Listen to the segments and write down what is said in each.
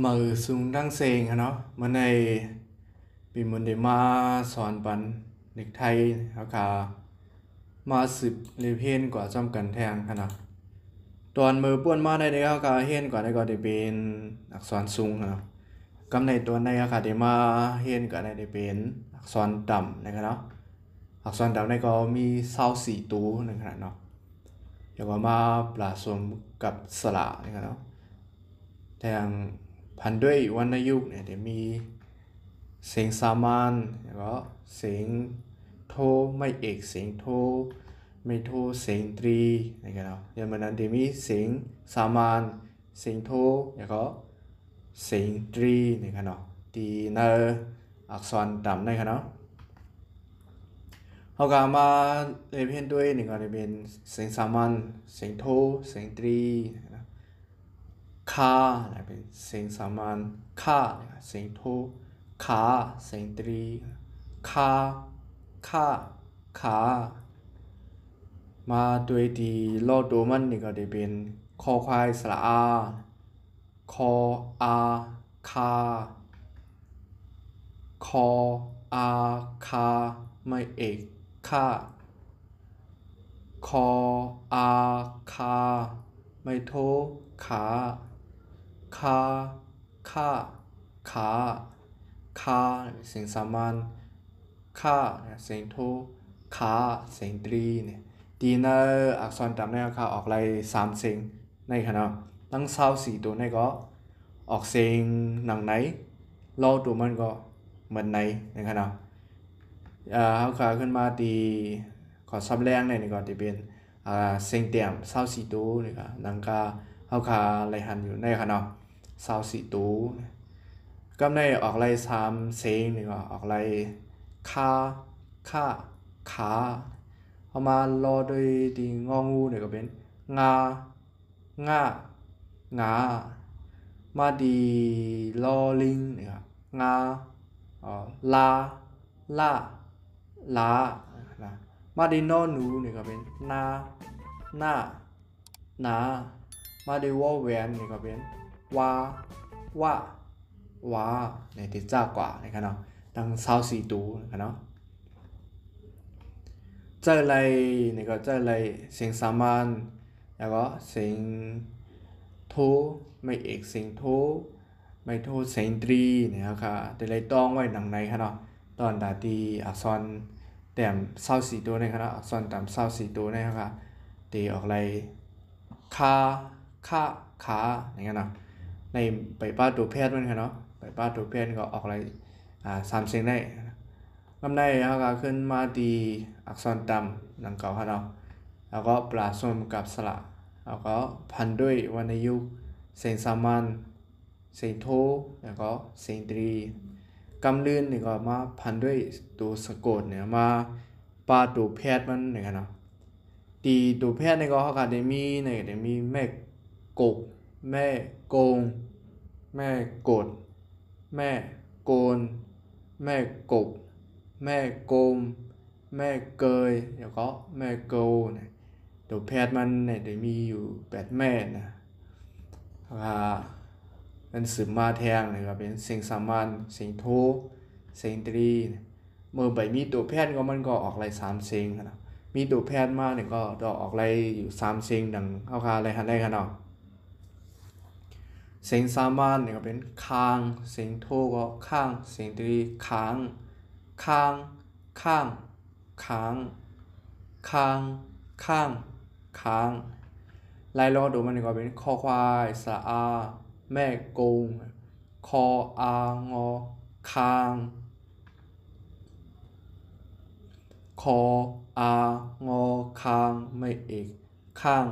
มือสูงดังเซงอะเนาะมันในปีมันได้มาสอนปันเด็กไทยแล้วก็มาสืบเรียนเพียนกว่าจำกันแทงขนาดตอนมือป้วนมาได้เขาก็เฮียนกว่าได้ก็ได้เป็นอักษรสูงเนาะกำในตัวในเขาก็ได้มาเฮียนกว่าได้เป็นอักษรต่ำนะครับเนาะอักษรต่ำในก็มี24ตัวนะครับเนาะเดี๋ยวว่ามาผสมกับสระนะครับเนาะแต่อย่างพันด้วยวรรณยุกต์เนี่ยเดี๋ยวมีเสียงสามัญแล้วก็เสียงโทไม่เอกเสียงโทไม่โทเสียงตรีนะครับเนาะอย่างมันนั้นเดี๋ยวมีเสียงสามัญเสียงโทแล้วก็เสียงตรีนะครับเนาะที่ในอักษรต่ำนะครับเนาะเขาก็มาเรียนเพียนด้วยนี่ก็จะเป็นเสียงสามัญเสียงโทเสียงตรีนะคาเป็นเสียงสามัญคาเสียงโทขาเสียงตรีคาคาขามาด้วยที่โลดตัวมันนี่ก็จะเป็นคอควายสระอาคออาคาคออาคาไม่เอกคาคออาคาไม่โทขาคาขาขาคาเสียงสามัญคาเสียงโทขาเสียงตรีเนี่ยดีนะอักษรต่ำในค่ะออกลาย3เสียงในขณะตั้ง24ตัวในก็ออกเสียงหนังไหนเล่าตัวมันก็เหมือนไหนในขณะเขาขาขึ้นมาตีขอซับแรงเนี่ยนี่ก็จะเป็นเสียงเตี่ยม24ตัวนี่ก็นังกาเขาขาไหลหันอยู่ในขณะ24ตัวก็ในออกลาย3เสียงนี่ก็ออกลายคาขาเอามารอโดยดีงองูเนี่ยก็เป็นงางางามาดีลอลิงเนี่ยงาลาลาลานะมาดีนอหนูเนี่ยก็เป็นนานามาดีวอแวนเนี่ยก็เป็นวาวาวาเนี่ยที่จ้ากว่านะครับเนาะตั้ง24ตัวนะครับเนาะเจออะไรนี่ก็เจออะไรเสียงสามัญแล้วก็เสียงโทไม่เอกเสียงโทไม่โทเสียงตรีเนี่ยครับแต่เลยต้องไว้หนังในครับเนาะตอนดาตีอักษรแต้ม24ตัวในครับเนาะอักษรต่ำ24ตัวในครับตีออกอะไรคาขาอย่างเงี้ยเนาะในไปป้าตัวแพทย์มันครับเนาะไปป้าตัวแพทย์ก็ออกอะไร3เสียงได้ลำได้เขาก็ขึ้นมาตีอักษรต่ำดังเก่าครับเนาะแล้วก็ปราศสมกับสระแล้วก็พันด้วยวรรณยุกต์เสียงสามัญเสียงโทแล้วก็เสียงตรีกำลื่นนี่ก็มาพันด้วยตัวสะกดเนี่ยมาปาตัวแพทย์มันเนี่ยเนาะตีตัวแพทย์นี่ก็เขาก็ได้มีเนี่ยได้มีแม่กกแม่โกงแม่กดแม่โกนแม่กบแม่โกมแม่เกยแล้วก็แม่โกเนี่ยตัวแพทย์มันเนี่ยได้มีอยู่8แม่นะเป็นสืบมาแทงเลยก็เป็นเสียงสามัญเสียงโทเสียงตรีเมื่อใบมีตัวแพทย์ก็มันก็ออกลาย3เสียงนะมีตัวแพทย์มาเนี่ยก็ออกลายอยู่3เสียงดังเข้าคาอะไรหันได้ขนาดเสียงสามัญเนี่ยก็เป็นคางเสียงโทก็ข้างเสียงตรีค้างข้างข้างค้างค้างข้างค้างไล่ลองดูมันก็เป็นคอควายสระอาแม่กงคออางอคางคออางอคางไม่เอกข้าง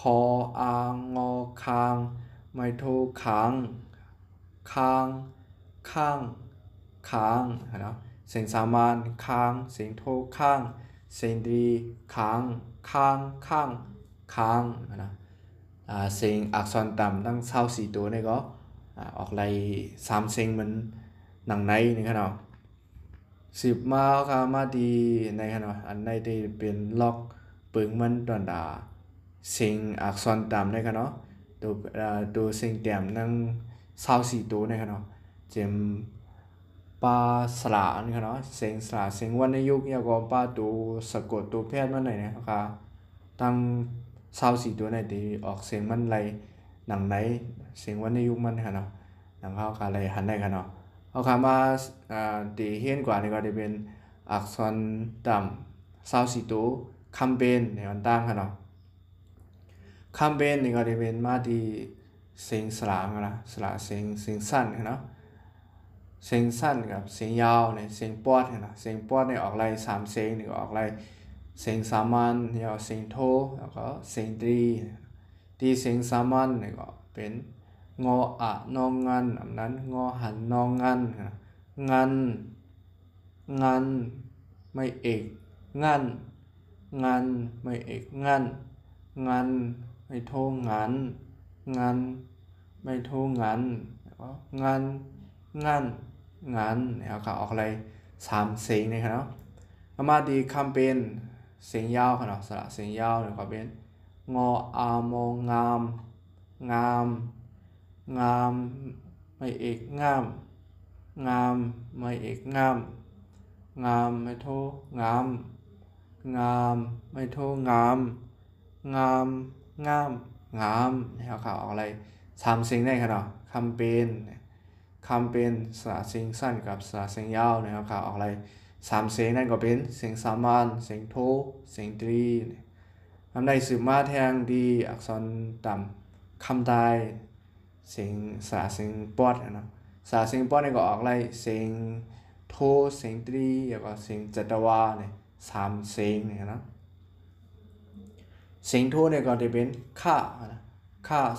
คออางอคางไม่โทค้างค้างข้างค้างนะเสียงสามัญค้างเสียงโทข้างเสียงดีค้างข้างข้างค้างนะเสียงอักษรต่ำตั้ง24ตัวนี่ก็ออกลาย3เสียงเหมือนหนังในนี่ครับสิบมาค่ะมาดีในขณะอันในที่เป็นล็อกปึงมันตอนดาเสียงอักษรต่ำในขณะตัวเสียงแต้มนั่ง 24ตัวนะครับเนาะเจมปลาสลานะครับเนาะเสียงสลาเสียงวรรณยุกต์แล้วก็ปลาตัวสะกดตัวแพทย์มันไหนนะครับตั้ง24ตัวในที่ออกเสียงมันไรหนังไหนเสียงวรรณยุกต์มันนะครับเนาะหนังเขาอะไรหันได้ครับเนาะเอาคำว่าตีเฮียนกว่านี่ก็จะเป็นอักษรต่ำ24ตัวคำเป็นในวันตั้งครับเนาะคำเป็นนี่ก็จะเป็นมาที่เสียงสลานะสลาเสียงสั้นเนาะเสียงสั้นกับเสียงยาวเนี่ยเสียงปอดนะเสียงปอดเนี่ยออกไร3เสียงนี่ก็ออกไรเสียงสามัญเนี่ยเสียงโทแล้วก็เสียงตรีเสียงสามัญเนี่ยก็เป็นงออะนองงันแบบนั้นงอหันนองงันงันไม่เอกงันไม่เอกงันไม่โทงันไม่โทงันแล้วก็งันเนี่ยเขาออกอะไร3เสียงนี่ครับเนาะมาดีคำเป็นเสียงยาวครับเนาะสระเสียงยาวเนี่ยก็เป็นงออามงงามไม่เอกงามไม่เอกงามไม่โทงามไม่โทงามเนี่ยเขาออกอะไร3เสียงได้ครับเนาะคำเป็นสระเสียงสั้นกับสระเสียงยาวนะครับเขาออกอะไร3เสียงนั่นก็เป็นเสียงสามัญเสียงโทเสียงตรีคำใดสืบมาแทงดีอักษรต่ำคำใดเสียงสระเสียงปอดนะสระเสียงปอดนี่ก็ออกอะไรเสียงโทเสียงตรีแล้วก็เสียงจัตวาเนี่ย3เสียงเนี่ยนะเสียงโทเนี่ยก็จะเป็นค่า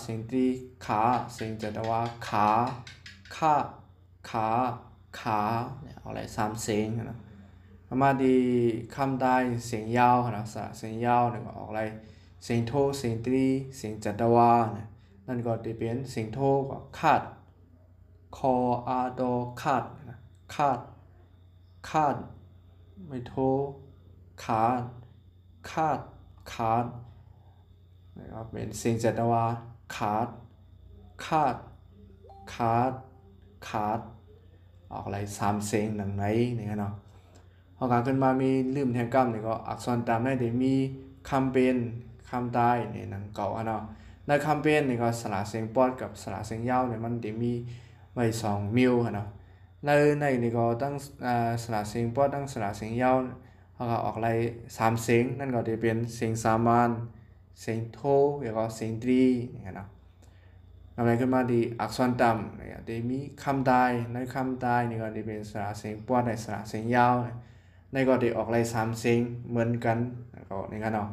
เสียงตรีขาเสียงจัตวาขาเนี่ยเอาอะไร3เสียงนะมาดีคำใดเสียงยาวนะเสียงยาวเนี่ยก็ออกอะไรเสียงโทเสียงตรีเสียงจัตวาเนี่ยนั่นก็จะเป็นเสียงโทก็คาดคออาโดคาดไม่โทขาดนะครับเป็นเสียงจัตวาขาดออกอะไร3เสียงหนังไหนนี่เนาะพอการขึ้นมามีลืมแทงกล้ามนี่ก็อักษรตามได้แต่มีคำเป็นคำใต้นี่หนังเก่าเนาะในคำเป็นนี่ก็สระเสียงปอดกับสระเสียงยาวเนี่ยมันจะมีไว้2มิลเนาะในนี่ก็ตั้งสระเสียงปอดตั้งสระเสียงยาวเขาก็ออกอะไร3เสียงนั่นก็จะเป็นเสียงสามัญเสียงโทแล้วก็เสียงตรีนี่เนาะอะไรขึ้นมาดีอักษรต่ำเนี่ยจะมีคำใดในคำใดนี่ก็จะเป็นสระเสียงปอดในสระเสียงยาวในก็จะออกอะไร3เสียงเหมือนกันก็นี่กันเนาะ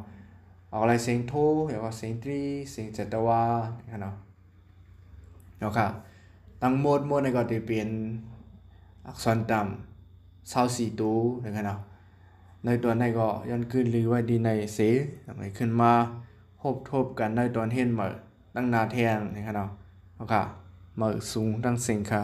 ออกอะไรเสียงโทแล้วก็เสียงตรีเสียงจัตวานี่กันเนาะครับตั้งหมดในก็จะเป็นอักษรต่ำ24ตัวนี่กันเนาะในตัวในก็ย้อนขึ้นหรือว่าดีในเสียอะไรขึ้นมาทบกันในตอนเห็นมาตั้งนาแทนนี่ครับเนาะเหมือสูงตั้งสินค้า